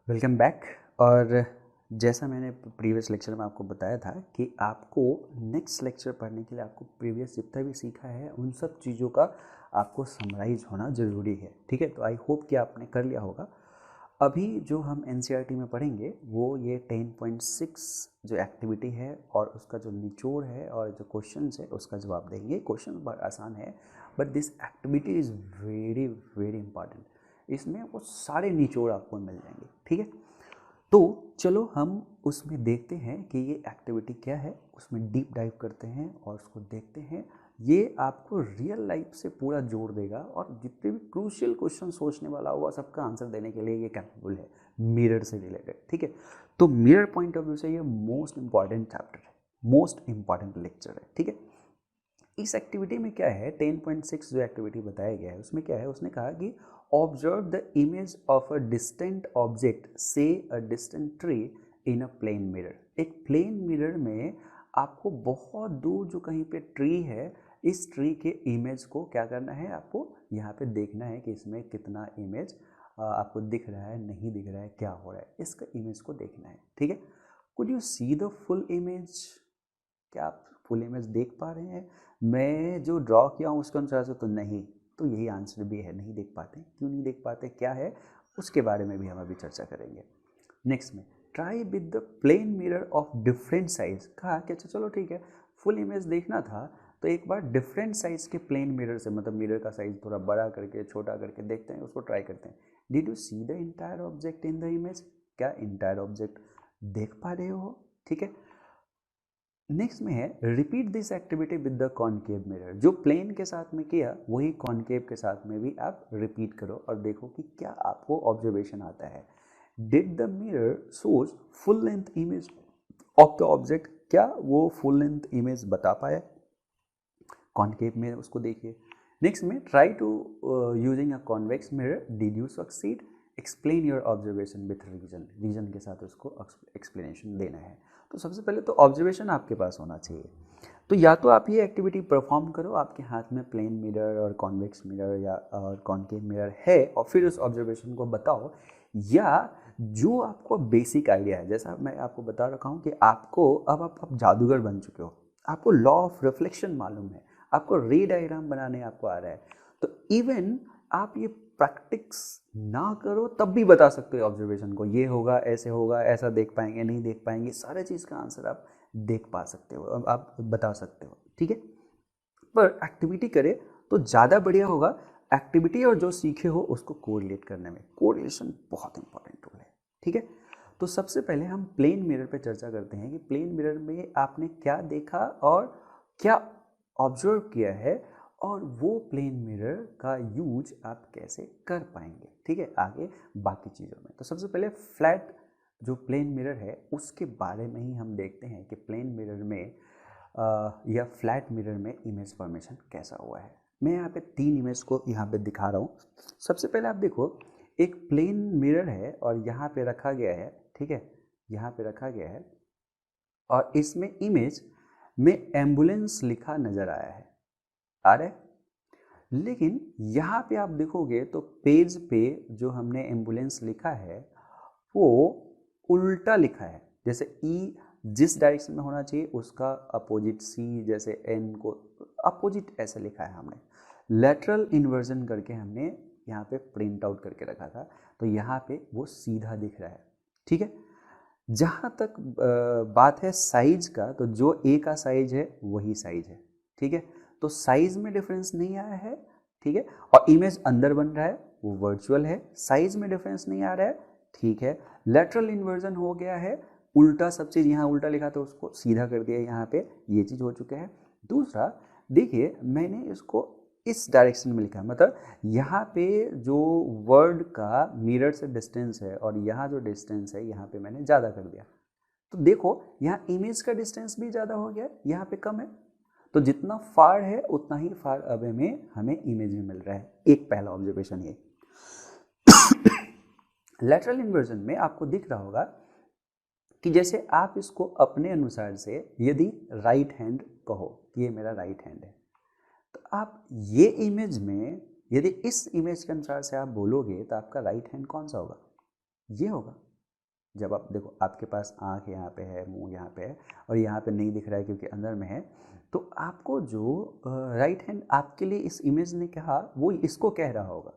Welcome back. और जैसा मैंने प्रीवियस लेक्चर में आपको बताया था कि आपको नेक्स्ट लेक्चर पढ़ने के लिए आपको प्रीवियस जितना भी सीखा है उन सब चीज़ों का आपको समराइज होना ज़रूरी है। ठीक है, तो आई होप कि आपने कर लिया होगा। अभी जो हम एनसीईआरटी में पढ़ेंगे वो ये 10.6 जो एक्टिविटी है और उसका जो निचोड़ है और जो क्वेश्चन है उसका जवाब देंगे। क्वेश्चन बहुत आसान है but this activity is very very important. इसमें वो सारे निचोड़ आपको मिल जाएंगे। ठीक है, तो चलो हम उसमें देखते हैं कि ये एक्टिविटी क्या है, उसमें डीप डाइव करते हैं और उसको देखते हैं। ये आपको रियल लाइफ से पूरा जोड़ देगा और जितने भी क्रूशियल क्वेश्चन सोचने वाला होगा सबका आंसर देने के लिए ये कैपेबल है मिरर से रिलेटेड। ठीक है, तो मिरर पॉइंट ऑफ व्यू से ये मोस्ट इंपॉर्टेंट चैप्टर है, मोस्ट इंपॉर्टेंट लेक्चर है। ठीक है, इस एक्टिविटी में क्या है, 10.6 जो एक्टिविटी बताया गया है उसमें क्या है, उसने कहा कि observe the image of a distant object से a distant tree in a plane mirror. एक प्लेन मिरर में आपको बहुत दूर जो कहीं पे ट्री है, इस ट्री के इमेज को क्या करना है, आपको यहाँ पे देखना है कि इसमें कितना इमेज आपको दिख रहा है, नहीं दिख रहा है, क्या हो रहा है, इसका इमेज को देखना है। ठीक है, could you see the full image? क्या आप फुल इमेज देख पा रहे हैं? मैं जो ड्रॉ किया हूँ उसके अनुसार से तो नहीं, तो यही आंसर भी है, नहीं देख पाते। क्यों नहीं देख पाते, क्या है, उसके बारे में भी हम अभी चर्चा करेंगे। नेक्स्ट में try with the plane mirror of different size. कहा कि अच्छा चलो ठीक है, फुल इमेज देखना था तो एक बार डिफरेंट साइज के प्लेन मिरर से, मतलब मिरर का साइज थोड़ा बड़ा करके छोटा करके देखते हैं, उसको ट्राई करते हैं। Did you see the entire object in the image? क्या इंटायर ऑब्जेक्ट देख पा रहे हो? ठीक है, नेक्स्ट में है repeat this activity with the concave mirror. जो प्लेन के साथ में किया वही कॉनकेव के साथ में भी आप रिपीट करो और देखो कि क्या आपको ऑब्जर्वेशन आता है। Did the mirror shows full length image of the object? क्या वो फुल लेंथ इमेज बता पाया? कॉनकेव में उसको देखिए। नेक्स्ट में try to using a convex mirror, did you succeed? Explain your observation with reason. Reason के साथ उसको एक्सप्लेनेशन देना है। तो सबसे पहले तो ऑब्जर्वेशन आपके पास होना चाहिए। तो या तो आप ये एक्टिविटी परफॉर्म करो, आपके हाथ में प्लेन मिरर और कॉन्वेक्स मिरर या और कॉनकेव मिरर है और फिर उस ऑब्जर्वेशन को बताओ, या जो आपको बेसिक आइडिया है, जैसा मैं आपको बता रखा हूँ कि आपको अब आप जादूगर बन चुके हो, आपको लॉ ऑफ रिफ्लेक्शन मालूम है, आपको रे डायग्राम बनाने आपको आ रहा है, तो इवन आप ये प्रैक्टिस ना करो तब भी बता सकते हो ऑब्जर्वेशन को, ये होगा, ऐसे होगा, ऐसा देख पाएंगे, नहीं देख पाएंगे, सारे चीज़ का आंसर आप देख पा सकते हो, अब आप बता सकते हो। ठीक है, पर एक्टिविटी करें तो ज़्यादा बढ़िया होगा। एक्टिविटी और जो सीखे हो उसको कोरिलेट करने में, कोरिलेशन बहुत इंपॉर्टेंट टूल है। ठीक है, तो सबसे पहले हम प्लेन मिरर पे चर्चा करते हैं कि प्लेन मिरर में आपने क्या देखा और क्या ऑब्जर्व किया है और वो प्लेन मिरर का यूज आप कैसे कर पाएंगे। ठीक है, आगे बाकी चीज़ों में। तो सबसे पहले फ्लैट जो प्लेन मिरर है उसके बारे में ही हम देखते हैं कि प्लेन मिरर में या फ्लैट मिरर में इमेज फॉर्मेशन कैसा हुआ है। मैं यहाँ पे 3 इमेज को यहाँ पे दिखा रहा हूँ। सबसे पहले आप देखो, एक प्लेन मिरर है और यहाँ पे रखा गया है। ठीक है, यहाँ पे रखा गया है और इसमें इमेज में एम्बुलेंस लिखा नज़र आया है, आ रहा है। लेकिन यहाँ पे आप देखोगे तो पेज पे जो हमने एम्बुलेंस लिखा है वो उल्टा लिखा है। जैसे ई जिस डायरेक्शन में होना चाहिए उसका अपोजिट, सी जैसे एन को अपोजिट ऐसे लिखा है हमने। लेटरल इन्वर्जन करके हमने यहाँ पे प्रिंट आउट करके रखा था, तो यहाँ पे वो सीधा दिख रहा है। ठीक है, जहाँ तक बात है साइज का, तो जो ए का साइज है वही साइज है। ठीक है, तो साइज में डिफरेंस नहीं आया है। ठीक है, और इमेज अंदर बन रहा है वो वर्चुअल है, साइज में डिफरेंस नहीं आ रहा है। ठीक है, लेटरल इन्वर्जन हो गया है, उल्टा सब चीज़, यहाँ उल्टा लिखा तो उसको सीधा कर दिया, यहाँ पे ये चीज़ हो चुका है। दूसरा देखिए, मैंने इसको इस डायरेक्शन में लिखा है, मतलब यहाँ पे जो वर्ड का मिरर से डिस्टेंस है और यहाँ जो डिस्टेंस है यहाँ पे मैंने ज़्यादा कर दिया। तो देखो यहाँ इमेज का डिस्टेंस भी ज़्यादा हो गया, यहाँ पे कम है। तो जितना फार है उतना ही फार अवे में हमें इमेज में मिल रहा है। एक पहला ऑब्जर्वेशन ये। लेटरल इन्वर्जन में आपको दिख रहा होगा कि जैसे आप इसको अपने अनुसार से, यदि राइट हैंड कहो कि ये मेरा राइट हैंड है, तो आप ये इमेज में यदि इस इमेज के अनुसार से आप बोलोगे तो आपका राइट हैंड कौन सा होगा? ये होगा। जब आप देखो आपके पास आँख यहाँ पे है, मुंह यहाँ पे है और यहाँ पे नहीं दिख रहा है क्योंकि अंदर में है, तो आपको जो राइट हैंड आपके लिए इस इमेज ने कहा वो इसको कह रहा होगा,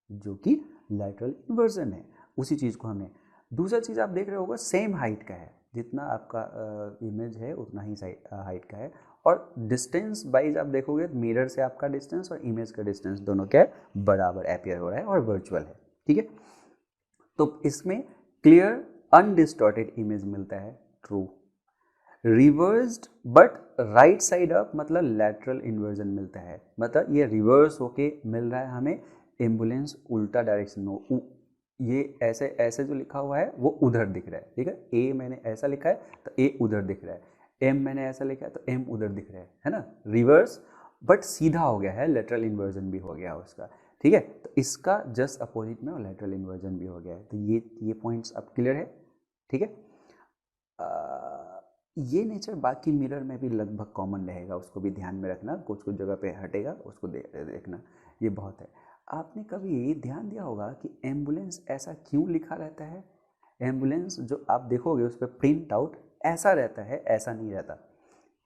जो कि लैटरल इन्वर्जन है। उसी चीज़ को हमने, दूसरा चीज़ आप देख रहे होगा सेम हाइट का है, जितना आपका इमेज है उतना ही हाइट का है, और डिस्टेंस वाइज आप देखोगे मिरर से आपका डिस्टेंस और इमेज का डिस्टेंस दोनों क्या है, बराबर अपियर हो रहा है और वर्चुअल है। ठीक है, तो इसमें क्लियर अनडिस्टॉर्टेड इमेज मिलता है, true. Reversed but right side up मतलब लैटरल इन्वर्जन मिलता है, मतलब ये रिवर्स होके मिल रहा है हमें, एम्बुलेंस उल्टा डायरेक्शन में, ये ऐसे ऐसे जो लिखा हुआ है वो उधर दिख रहा है। ठीक है, ए मैंने ऐसा लिखा है तो ए उधर दिख रहा है, एम मैंने ऐसा लिखा है तो एम उधर दिख रहा है ना, रिवर्स बट सीधा हो गया है, लेटरल इन्वर्जन भी हो गया उसका। ठीक है, तो इसका जस्ट अपोजिट में लेटरल इन्वर्जन भी हो गया है। तो ये पॉइंट्स अब क्लियर है। ठीक है, ये नेचर बाकी मिरर में भी लगभग कॉमन रहेगा, उसको भी ध्यान में रखना, कुछ कुछ जगह पे हटेगा उसको देखना, ये बहुत है। आपने कभी ध्यान दिया होगा कि एम्बुलेंस ऐसा क्यों लिखा रहता है? एम्बुलेंस जो आप देखोगे उस पर प्रिंट आउट ऐसा रहता है, ऐसा नहीं रहता,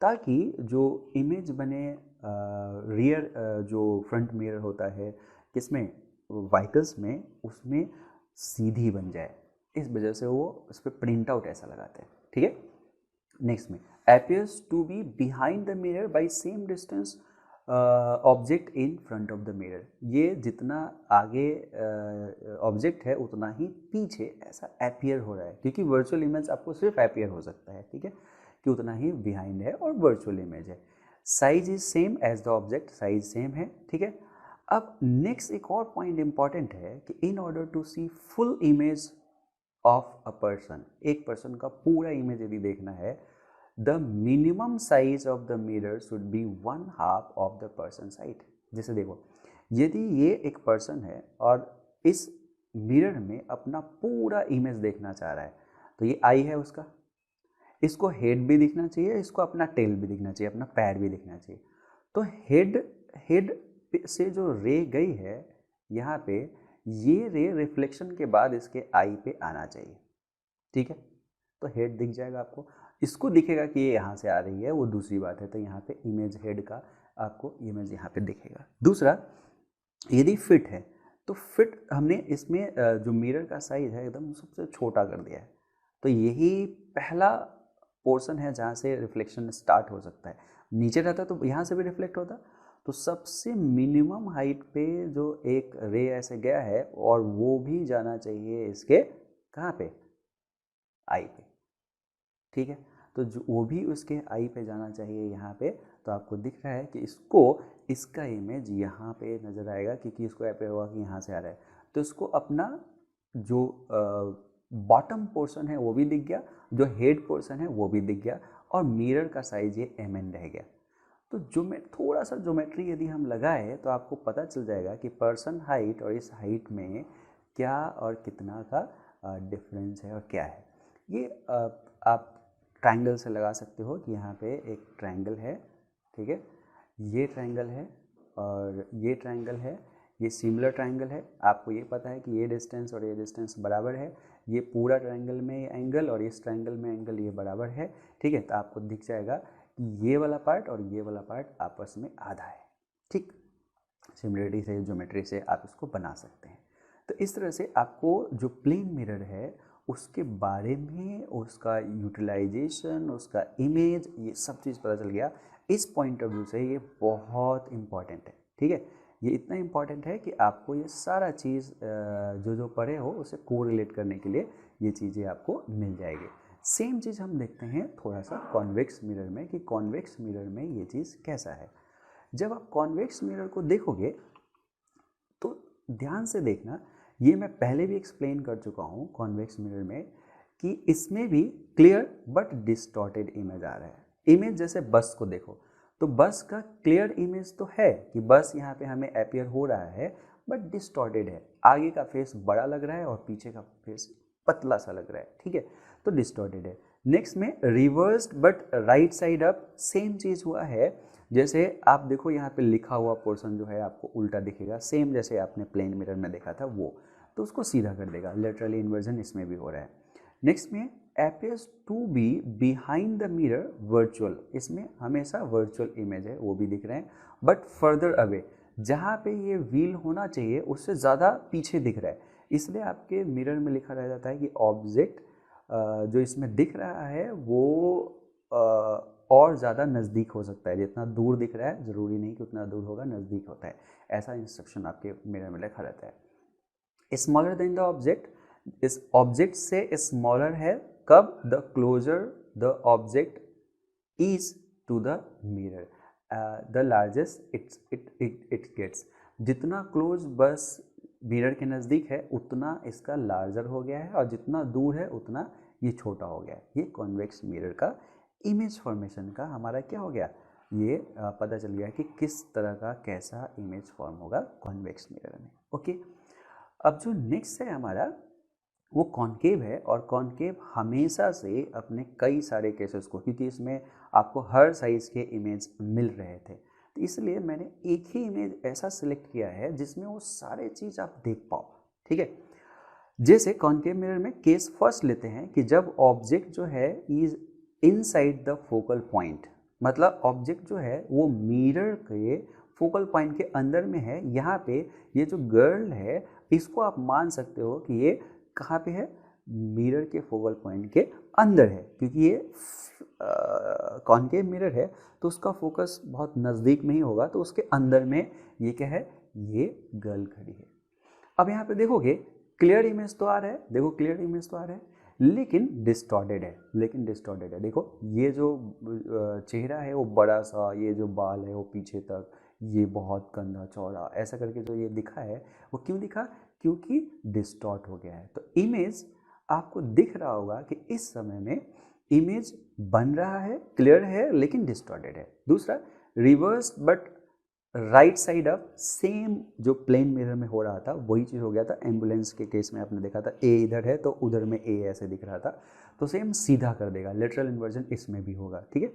ताकि जो इमेज बने रियर जो फ्रंट मिरर होता है किसमें, व्हीकल्स में, उसमें सीधी बन जाए, इस वजह से वो उस पर प्रिंट आउट ऐसा लगाते हैं। ठीक है, नेक्स्ट में appears to be behind the mirror by same distance object in front of the mirror, ये जितना आगे ऑब्जेक्ट है उतना ही पीछे ऐसा अपीयर हो रहा है, क्योंकि वर्चुअल इमेज आपको सिर्फ अपीयर हो सकता है। ठीक है, कि उतना ही बिहाइंड है और वर्चुअल इमेज है। Size is same as the object, size same है। ठीक है, अब नेक्स्ट एक और पॉइंट इंपॉर्टेंट है कि in order to see full image of a person, एक पर्सन का पूरा इमेज यदि देखना है, the minimum size of the mirror should be 1/2 of the person height. जैसे देखो, यदि ये एक पर्सन है और इस मिरर में अपना पूरा इमेज देखना चाह रहा है, तो ये आई है उसका, इसको हेड भी दिखना चाहिए, इसको अपना टेल भी दिखना चाहिए, अपना पैर भी दिखना चाहिए। तो हेड से जो रे गई है यहाँ पे, ये रे रिफ्लेक्शन के बाद इसके आई पे आना चाहिए। ठीक है, तो हेड दिख जाएगा आपको, इसको दिखेगा कि ये यहाँ से आ रही है, वो दूसरी बात है। तो यहाँ पे इमेज हेड का आपको इमेज यहाँ पे दिखेगा। दूसरा, यदि फिट है तो फिट हमने इसमें जो मिरर का साइज है एकदम सबसे छोटा कर दिया है, तो यही पहला पोर्शन है जहाँ से रिफ्लेक्शन स्टार्ट हो सकता है। नीचे रहता तो यहाँ से भी रिफ्लेक्ट होता, तो सबसे मिनिमम हाइट पे जो एक रे ऐसे गया है, और वो भी जाना चाहिए इसके कहाँ पे, आई पे। ठीक है, तो जो वो भी उसके आई पे जाना चाहिए यहाँ पे। तो आपको दिख रहा है कि इसका इमेज यहाँ पे नज़र आएगा, क्योंकि इसको ऐप होगा कि यहाँ से आ रहा है, तो इसको अपना जो बॉटम पोर्शन है वो भी दिख गया, जो हेड पोर्शन है वो भी दिख गया, और मिरर का साइज ये mn रह गया। तो जो मैं थोड़ा सा ज्योमेट्री यदि हम लगाए तो आपको पता चल जाएगा कि पर्सन हाइट और इस हाइट में क्या और कितना का डिफरेंस है और क्या है। ये आप ट्रायंगल से लगा सकते हो कि यहाँ पे एक ट्रायंगल है। ठीक है, ये ट्रायंगल है और ये ट्रायंगल है, ये सिमिलर ट्रायंगल है। आपको ये पता है कि ये डिस्टेंस और ये डिस्टेंस बराबर है, ये पूरा ट्रायंगल में एंगल और इस ट्रायंगल में एंगल ये बराबर है। ठीक है, तो आपको दिख जाएगा कि ये वाला पार्ट और ये वाला पार्ट आपस में आधा है। ठीक, सिमिलरिटी से, ज्योमेट्री से आप इसको बना सकते हैं। तो इस तरह से आपको जो प्लेन मिरर है उसके बारे में, उसका यूटिलाइजेशन, उसका इमेज, ये सब चीज़ पता चल गया। इस पॉइंट ऑफ व्यू से ये बहुत इम्पॉर्टेंट है। ठीक है, ये इतना इम्पॉर्टेंट है कि आपको ये सारा चीज़ जो पढ़े हो उसे कोरिलेट करने के लिए ये चीज़ें आपको मिल जाएगी। सेम चीज़ हम देखते हैं थोड़ा सा कॉन्वेक्स मिरर में, कि कॉन्वेक्स मिरर में ये चीज़ कैसा है। जब आप कॉन्वेक्स मिरर को देखोगे तो ध्यान से देखना, ये मैं पहले भी एक्सप्लेन कर चुका हूँ कॉन्वेक्स मिरर में, कि इसमें भी क्लियर बट डिस्टॉर्टेड इमेज आ रहा है। इमेज जैसे बस को देखो, तो बस का क्लियर इमेज तो है कि बस यहाँ पे हमें अपीयर हो रहा है, बट डिस्टॉर्टेड है, आगे का फेस बड़ा लग रहा है और पीछे का फेस पतला सा लग रहा है। ठीक है, तो डिस्टॉर्टेड है। नेक्स्ट में reversed but right side up, same चीज़ हुआ है। जैसे आप देखो यहाँ पे लिखा हुआ पोर्शन जो है आपको उल्टा दिखेगा, सेम जैसे आपने प्लेन मिरर में देखा था वो, तो उसको सीधा कर देगा। लेटरली इन्वर्जन इसमें भी हो रहा है। नेक्स्ट में appears to be behind the mirror virtual, इसमें हमेशा वर्चुअल इमेज है वो भी दिख रहे हैं, बट फर्दर अवे, जहाँ पे ये व्हील होना चाहिए उससे ज़्यादा पीछे दिख रहा है, इसलिए आपके मिरर में लिखा रह जाता है कि ऑब्जेक्ट जो इसमें दिख रहा है वो और ज़्यादा नज़दीक हो सकता है, जितना दूर दिख रहा है ज़रूरी नहीं कि उतना दूर होगा, नज़दीक होता है, ऐसा इंस्ट्रक्शन आपके मिरर में लिखा रहता है। स्मॉलर देन द ऑब्जेक्ट, इस ऑब्जेक्ट से स्मॉलर है कब, the closer the object is to the mirror, the largest it gets, जितना क्लोज बस मिरर के नज़दीक है उतना इसका लार्जर हो गया है, और जितना दूर है उतना ये छोटा हो गया है। ये कॉन्वेक्स मिरर का इमेज फॉर्मेशन का हमारा क्या हो गया, ये पता चल गया कि किस तरह का कैसा इमेज फॉर्म होगा कॉन्वेक्स मिरर में। ओके, अब जो नेक्स्ट है हमारा वो कॉन्केव है, और कॉन्केव हमेशा से अपने कई सारे केसेस को, क्योंकि इसमें आपको हर साइज़ के इमेज मिल रहे थे, तो इसलिए मैंने एक ही इमेज ऐसा सिलेक्ट किया है जिसमें वो सारे चीज़ आप देख पाओ। ठीक है, जैसे कॉन्केव मिरर में केस फर्स्ट लेते हैं कि जब ऑब्जेक्ट जो है is inside the focal point, मतलब ऑब्जेक्ट जो है वो मिरर के फोकल पॉइंट के अंदर में है। यहाँ पे ये जो गर्ल है इसको आप मान सकते हो कि ये कहाँ पे है, मिरर के फोकल पॉइंट के अंदर है, क्योंकि ये कॉन्केव मिरर है तो उसका फोकस बहुत नज़दीक में ही होगा, तो उसके अंदर में ये क्या है, ये गर्ल खड़ी है। अब यहाँ पे देखोगे क्लियर इमेज तो आ रहा है, देखो क्लियर इमेज तो आ रहा है, लेकिन डिस्टॉर्टेड है। देखो ये जो चेहरा है वो बड़ा सा, ये जो बाल है वो पीछे तक, ये बहुत कंधा चौड़ा, ऐसा करके जो ये दिखा है वो क्यों दिखा, क्योंकि डिस्टॉर्ट हो गया है। तो इमेज आपको दिख रहा होगा कि इस समय में इमेज बन रहा है, क्लियर है लेकिन डिस्टॉर्टेड है। दूसरा reverse but right side up, same जो प्लेन मिरर में हो रहा था वही चीज़ हो गया था। एम्बुलेंस के केस में आपने देखा था ए इधर है तो उधर में ए ऐसे दिख रहा था, तो सेम सीधा कर देगा, लेटरल इन्वर्जन इसमें भी होगा। ठीक है,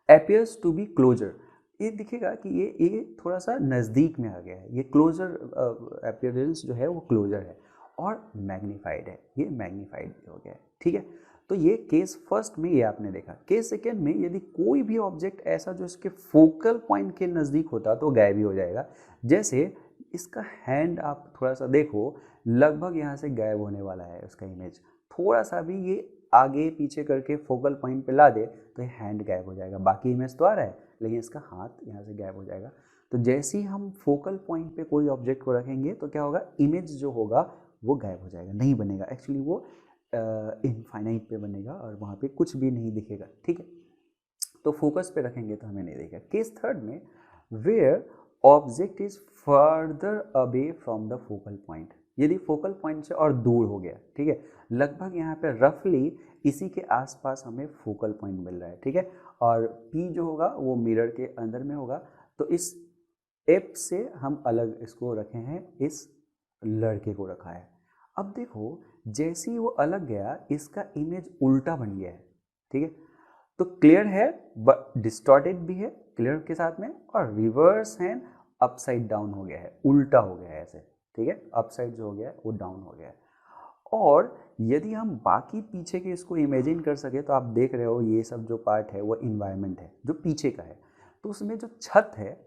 अपियर्स टू बी क्लोजर, ये दिखेगा कि ये थोड़ा सा नज़दीक में आ गया है, ये क्लोजर अपियरेंस जो है वो क्लोजर है, और मैग्नीफाइड है, ये मैग्नीफाइड हो गया है। ठीक है, तो ये केस फर्स्ट में ये आपने देखा। केस सेकेंड में यदि कोई भी ऑब्जेक्ट ऐसा जो इसके फोकल पॉइंट के नज़दीक होता तो गायब ही हो जाएगा। जैसे इसका हैंड आप थोड़ा सा देखो, लगभग यहाँ से गायब होने वाला है उसका इमेज, थोड़ा सा भी ये आगे पीछे करके फोकल पॉइंट पे ला दे तो ये हैंड गायब हो जाएगा। बाकी इमेज तो आ रहा है लेकिन इसका हाथ यहाँ से गायब हो जाएगा। तो जैसे ही हम फोकल पॉइंट पे कोई ऑब्जेक्ट को रखेंगे तो क्या होगा, इमेज जो होगा वो गायब हो जाएगा, नहीं बनेगा, एक्चुअली वो इनफाइनाइट पे बनेगा और वहाँ पे कुछ भी नहीं दिखेगा। ठीक है, तो फोकस पे रखेंगे तो हमें नहीं दिखेगा। केस थर्ड में where object is further away from the focal point, यदि फोकल पॉइंट से और दूर हो गया, ठीक है, लगभग यहाँ पे रफली इसी के आसपास हमें फोकल पॉइंट मिल रहा है। ठीक है, और पी जो होगा वो मिरर के अंदर में होगा, तो इस एप से हम अलग इसको रखे हैं, इस लड़के को रखा है। अब देखो जैसे ही वो अलग गया इसका इमेज उल्टा बन गया है। ठीक है, तो क्लियर है बट डिस्टॉर्टेड भी है क्लियर के साथ में, और रिवर्स हैंड अपसाइड डाउन हो गया है, उल्टा हो गया है ऐसे। ठीक है, अपसाइड जो हो गया है वो डाउन हो गया है। और यदि हम बाकी पीछे के इसको इमेजिन कर सके तो आप देख रहे हो ये सब जो पार्ट है वो इन्वायरमेंट है जो पीछे का है, तो उसमें जो छत है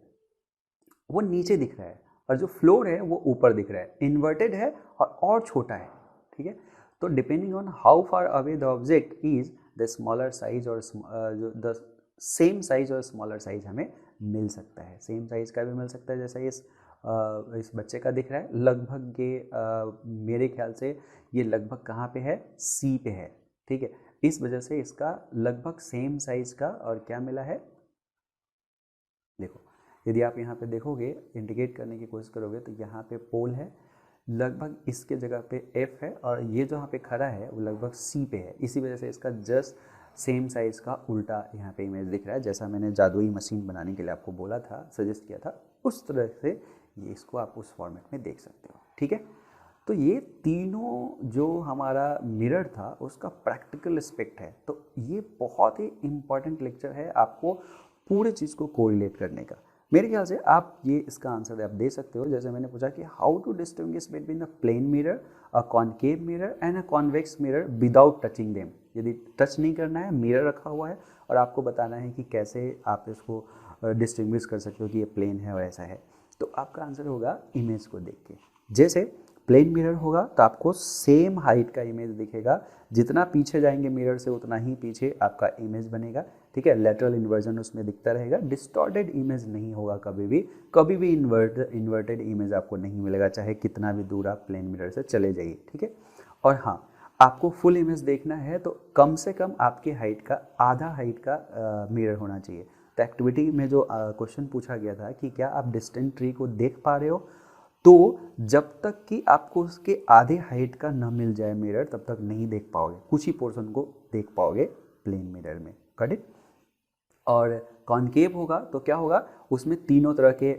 वो नीचे दिख रहा है और जो फ्लोर है वो ऊपर दिख रहा है, इन्वर्टेड है और छोटा है। ठीक है, तो depending on how far away the object is the smaller size और जो द सेम साइज और स्मॉलर साइज हमें मिल सकता है, सेम साइज का भी मिल सकता है। जैसा इस बच्चे का दिख रहा है लगभग ये मेरे ख्याल से ये लगभग कहाँ पे है, सी पे है। ठीक है, इस वजह से इसका लगभग सेम साइज का और क्या मिला है, देखो यदि आप यहाँ पे देखोगे इंडिकेट करने की कोशिश करोगे तो यहाँ पे पोल है, लगभग इसके जगह पे एफ है, और ये जो यहाँ पे खड़ा है वो लगभग सी पे है, इसी वजह से इसका जस्ट सेम साइज़ का उल्टा यहाँ पे इमेज दिख रहा है। जैसा मैंने जादुई मशीन बनाने के लिए आपको बोला था, सजेस्ट किया था, उस तरह से ये इसको आप उस फॉर्मेट में देख सकते हो। ठीक है, तो ये तीनों जो हमारा मिरर था उसका प्रैक्टिकल एस्पेक्ट है, तो ये बहुत ही इम्पॉर्टेंट लेक्चर है आपको पूरे चीज़ को कोरिलेट करने का। मेरे ख्याल से आप ये इसका आंसर आप दे सकते हो। जैसे मैंने पूछा कि how to distinguish between the plane mirror a concave mirror and a convex mirror without touching them. यदि टच नहीं करना है, मिरर रखा हुआ है और आपको बताना है कि कैसे आप इसको डिस्टिंग्विश कर सकते हो कि ये प्लेन है और ऐसा है, तो आपका आंसर होगा इमेज को देख के। जैसे प्लेन मिरर होगा तो आपको सेम हाइट का इमेज दिखेगा, जितना पीछे जाएंगे मिरर से उतना ही पीछे आपका इमेज बनेगा, ठीक है। लेटरल इन्वर्जन उसमें दिखता रहेगा, डिस्टॉर्टेड इमेज नहीं होगा कभी भी इन्वर्टेड इमेज आपको नहीं मिलेगा, चाहे कितना भी दूर आप प्लेन मिरर से चले जाइए, ठीक है। और हाँ, आपको फुल इमेज देखना है तो कम से कम आपके हाइट का आधा हाइट का मिरर होना चाहिए। तो एक्टिविटी में जो क्वेश्चन पूछा गया था कि क्या आप डिस्टेंट ट्री को देख पा रहे हो, तो जब तक कि आपको उसके आधे हाइट का न मिल जाए मिरर तब तक नहीं देख पाओगे, कुछ ही पोर्शन को देख पाओगे प्लेन मिरर में, करेक्ट। और कॉनकेव होगा तो क्या होगा, उसमें तीनों तरह के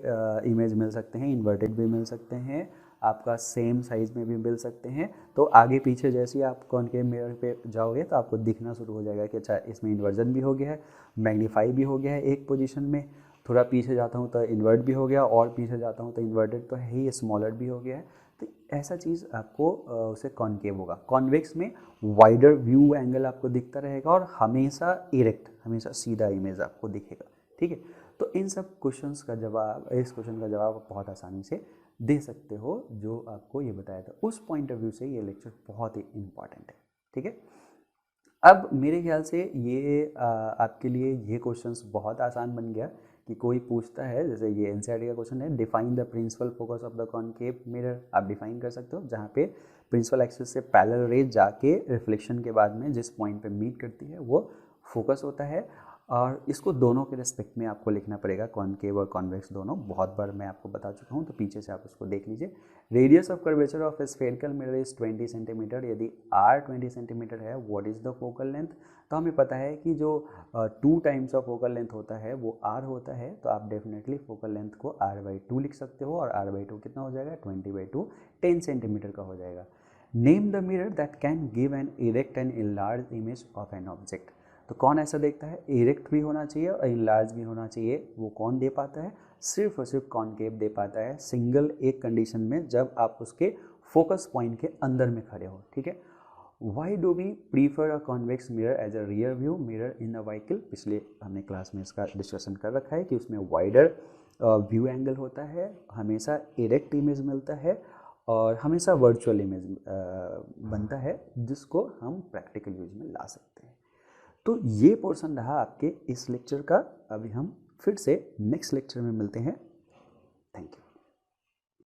इमेज मिल सकते हैं, इन्वर्टेड भी मिल सकते हैं, आपका सेम साइज में भी मिल सकते हैं। तो आगे पीछे जैसे ही आप कॉनकेव मिरर पे जाओगे तो आपको दिखना शुरू हो जाएगा कि अच्छा इसमें इन्वर्जन भी हो गया है, मैग्नीफाई भी हो गया है एक पोजीशन में, थोड़ा पीछे जाता हूँ तो इन्वर्ट भी हो गया, और पीछे जाता हूँ तो इन्वर्टेड तो है ही, स्मॉलर भी हो गया है। तो ऐसा चीज़ आपको उसे कॉनकेव होगा। कॉन्वेक्स में वाइडर व्यू एंगल आपको दिखता रहेगा और हमेशा इरेक्ट, हमेशा सीधा इमेज आपको दिखेगा, ठीक है। तो इन सब क्वेश्चंस का जवाब, इस क्वेश्चन का जवाब आप बहुत आसानी से दे सकते हो जो आपको ये बताया था। उस पॉइंट ऑफ व्यू से ये लेक्चर बहुत ही इम्पॉर्टेंट है, ठीक है। अब मेरे ख्याल से ये आपके लिए ये क्वेश्चंस बहुत आसान बन गया कि कोई पूछता है, जैसे ये एनसीईआरटी का क्वेश्चन है, define the principal focus of the concave mirror, आप डिफाइन कर सकते हो जहाँ पे प्रिंसिपल एक्सिस से पैरेलल रेज जाके रिफ्लेक्शन के बाद में जिस पॉइंट पे मीट करती है वो फोकस होता है। और इसको दोनों के रिस्पेक्ट में आपको लिखना पड़ेगा, कॉनकेव और कॉन्वेक्स दोनों, बहुत बार मैं आपको बता चुका हूँ, तो पीछे से आप उसको देख लीजिए। Radius of curvature of spherical mirror is 20 centimetre. यदि आर 20 सेंटीमीटर है, what is the focal length, तो हमें पता है कि जो 2 टाइम्स ऑफ फोकल लेंथ होता है वो आर होता है, तो आप डेफिनेटली फोकल लेंथ को r/2 लिख सकते हो, और r/2 कितना हो जाएगा, 20/2, 10 सेंटीमीटर का हो जाएगा। Name the mirror that can give an erect and enlarge image of an object. तो कौन ऐसा देखता है, इरेक्ट भी होना चाहिए और इनलार्ज भी होना चाहिए, वो कौन दे पाता है, सिर्फ और सिर्फ कॉनकेव दे पाता है, सिंगल एक कंडीशन में, जब आप उसके फोकस पॉइंट के अंदर में खड़े हो, ठीक है। Why do we prefer a convex mirror as a rear view mirror in a vehicle, पिछले हमने क्लास में इसका डिस्कशन कर रखा है कि उसमें वाइडर व्यू एंगल होता है, हमेशा इरेक्ट इमेज मिलता है और हमेशा वर्चुअल इमेज बनता है, जिसको हम प्रैक्टिकल यूज में ला सकते हैं। तो ये पोर्शन रहा आपके इस लेक्चर का। अभी हम फिर से नेक्स्ट लेक्चर में मिलते हैं। Thank you.